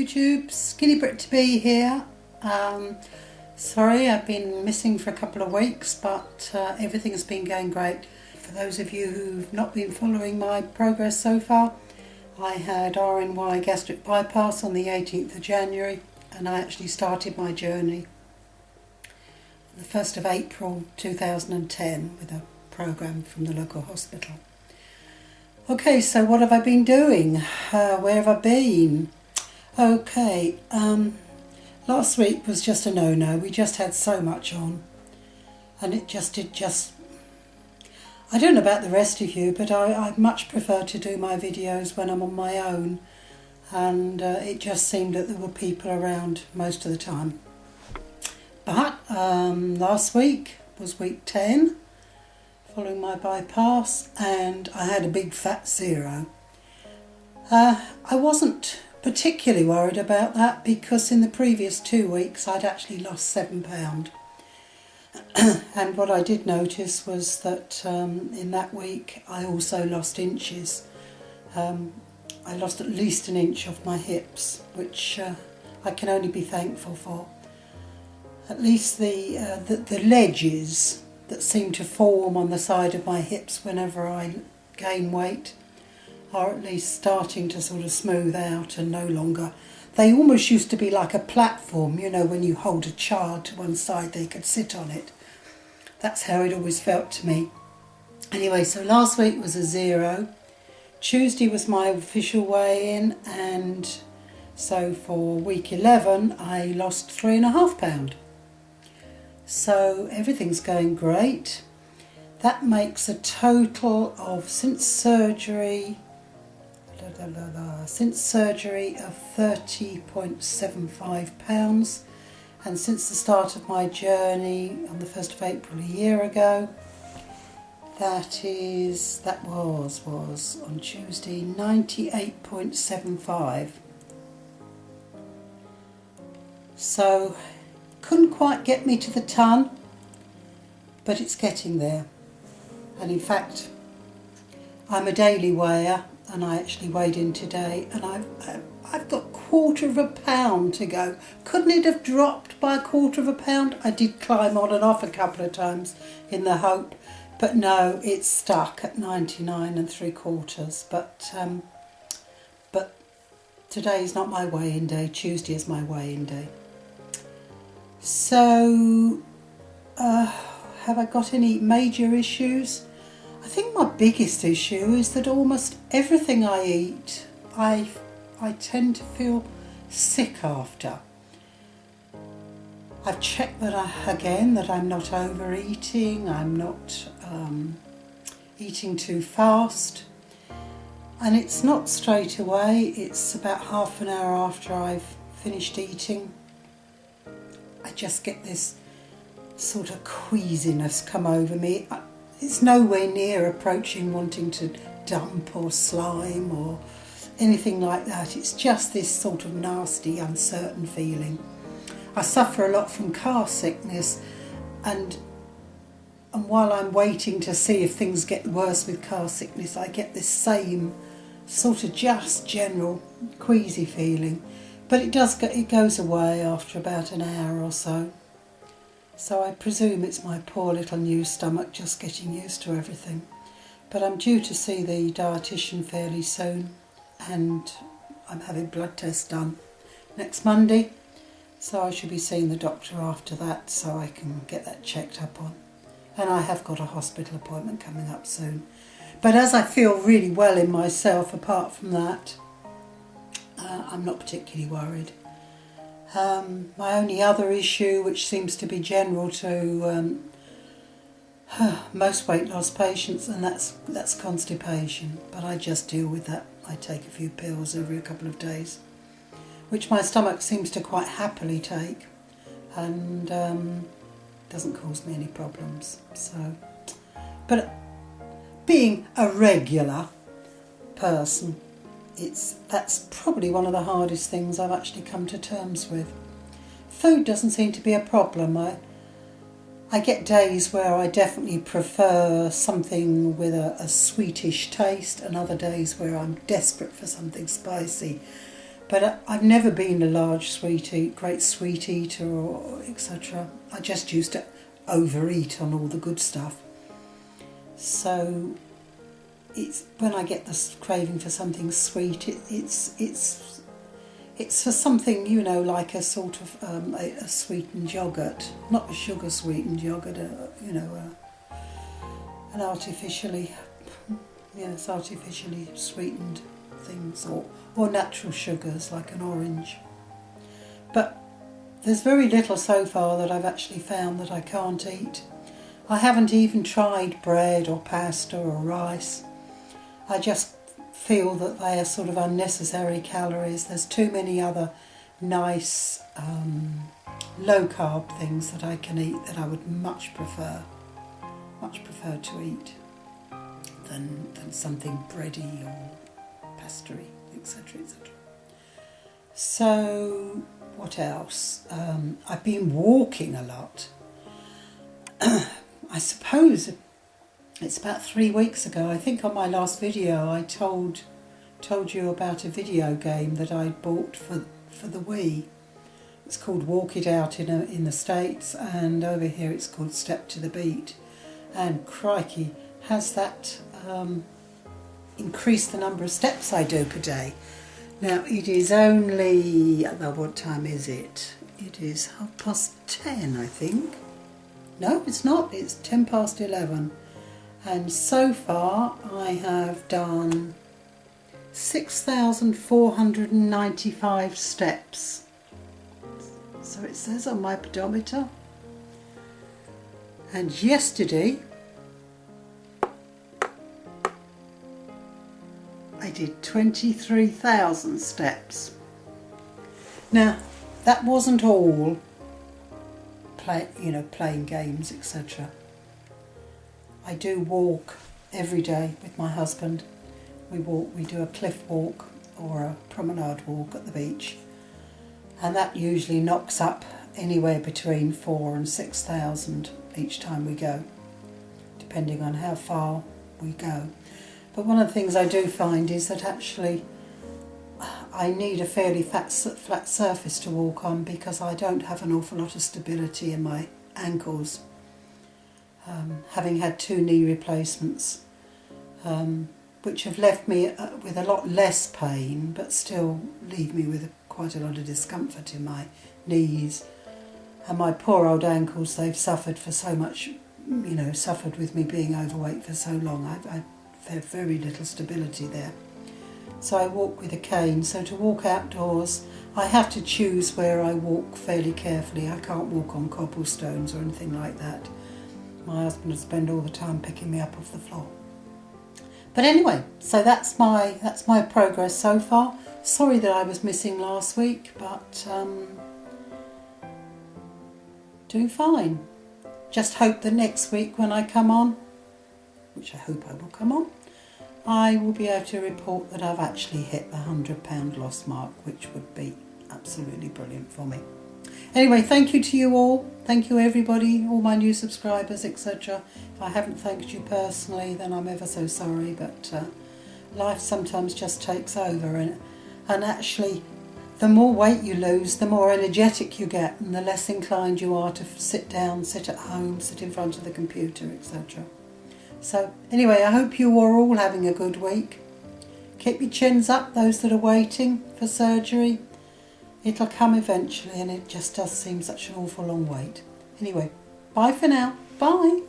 YouTube, Skinny Brit to be here. Sorry I've been missing for a couple of weeks, but everything has been going great. For those of you who've not been following my progress so far, I had RNY gastric bypass on the 18th of January and I actually started my journey on the 1st of April 2010 with a programme from the local hospital. Okay, so what have I been doing? Where have I been? Okay, last week was just a no-no. We just had so much on. And it just I don't know about the rest of you, but I much prefer to do my videos when I'm on my own. And it just seemed that there were people around most of the time. But last week was week 10. Following my bypass, and I had a big fat 0. I wasn't particularly worried about that because in the previous 2 weeks I'd actually lost 7 pounds. And what I did notice was that in that week I also lost inches. I lost at least an inch off my hips, which I can only be thankful for. At least the ledges that seem to form on the side of my hips whenever I gain weight are at least starting to sort of smooth out and no longer. They almost used to be like a platform, you know, when you hold a child to one side they could sit on it. That's how it always felt to me. Anyway, so last week was a 0. Tuesday was my official weigh-in, and so for week 11 I lost 3.5 pounds. So everything's going great. That makes a total of, since surgery of 30.75 pounds, and since the start of my journey on the 1st of April a year ago, that was on Tuesday 98.75. So couldn't quite get me to the ton, but it's getting there. And in fact, I'm a daily weigher, and I actually weighed in today, and I've got 1/4 pound to go. Couldn't it have dropped by 1/4 pound? I did climb on and off a couple of times in the hope, but no, it's stuck at 99 3/4. But today is not my weigh-in day. Tuesday is my weigh-in day. So, have I got any major issues? I think my biggest issue is that almost everything I eat, I tend to feel sick after. I've checked that I'm not overeating, I'm not eating too fast, and it's not straight away, it's about half an hour after I've finished eating. I just get this sort of queasiness come over me. It's nowhere near approaching wanting to dump or slime or anything like that. It's just this sort of nasty, uncertain feeling. I suffer a lot from car sickness, and while I'm waiting to see if things get worse with car sickness, I get this same sort of just general queasy feeling. But it goes away after about an hour or so. So I presume it's my poor little new stomach just getting used to everything. But I'm due to see the dietitian fairly soon, and I'm having blood tests done next Monday. So I should be seeing the doctor after that so I can get that checked up on. And I have got a hospital appointment coming up soon. But as I feel really well in myself, apart from that, I'm not particularly worried. My only other issue, which seems to be general to most weight loss patients, and that's constipation. But I just deal with that. I take a few pills every couple of days, which my stomach seems to quite happily take, and doesn't cause me any problems. So, but being a regular person, that's probably one of the hardest things I've actually come to terms with. Food doesn't seem to be a problem. I get days where I definitely prefer something with a sweetish taste, and other days where I'm desperate for something spicy. But I've never been a great sweet eater or etc. I just used to overeat on all the good stuff. So it's when I get this craving for something sweet, it's for something, you know, like a sort of a sweetened yogurt, not a sugar sweetened yogurt, you know, an artificially sweetened things, or natural sugars like an orange. But there's very little so far that I've actually found that I can't eat. I haven't even tried bread or pasta or rice. I just feel that they are sort of unnecessary calories. There's too many other nice low carb things that I can eat that I would much prefer to eat than something bready or pastry, etc., etc. So what else? I've been walking a lot. I suppose it's about 3 weeks ago. I think on my last video I told you about a video game that I bought for the Wii. It's called Walk It Out in the States, and over here it's called Step to the Beat. And crikey, has that increased the number of steps I do per day. Now it is only, what time is it? It is 10:30, I think. No, it's not, it's 11:10. And so far I have done 6,495 steps. So it says on my pedometer. And yesterday I did 23,000 steps. Now that wasn't all playing games, etc. I do walk every day with my husband. We do a cliff walk or a promenade walk at the beach, and that usually knocks up anywhere between 4,000 and 6,000 each time we go, depending on how far we go. But one of the things I do find is that actually I need a fairly flat surface to walk on, because I don't have an awful lot of stability in my ankles, having had 2 knee replacements, which have left me with a lot less pain, but still leave me with quite a lot of discomfort in my knees. And my poor old ankles, they've suffered for so much, suffered with me being overweight for so long. I've had very little stability there. So I walk with a cane. So to walk outdoors, I have to choose where I walk fairly carefully. I can't walk on cobblestones or anything like that. My husband will spend all the time picking me up off the floor. But anyway, so that's my progress so far. Sorry that I was missing last week, but doing fine. Just hope that next week when I come on, which I hope I will come on, I will be able to report that I've actually hit the £100 loss mark, which would be absolutely brilliant for me. Anyway, thank you to you all. Thank you everybody, all my new subscribers, etc. If I haven't thanked you personally, then I'm ever so sorry, but life sometimes just takes over, and actually the more weight you lose, the more energetic you get, and the less inclined you are to sit down, sit at home, sit in front of the computer, etc. So anyway, I hope you are all having a good week. Keep your chins up, those that are waiting for surgery. It'll come eventually, and it just does seem such an awful long wait. Anyway, bye for now. Bye.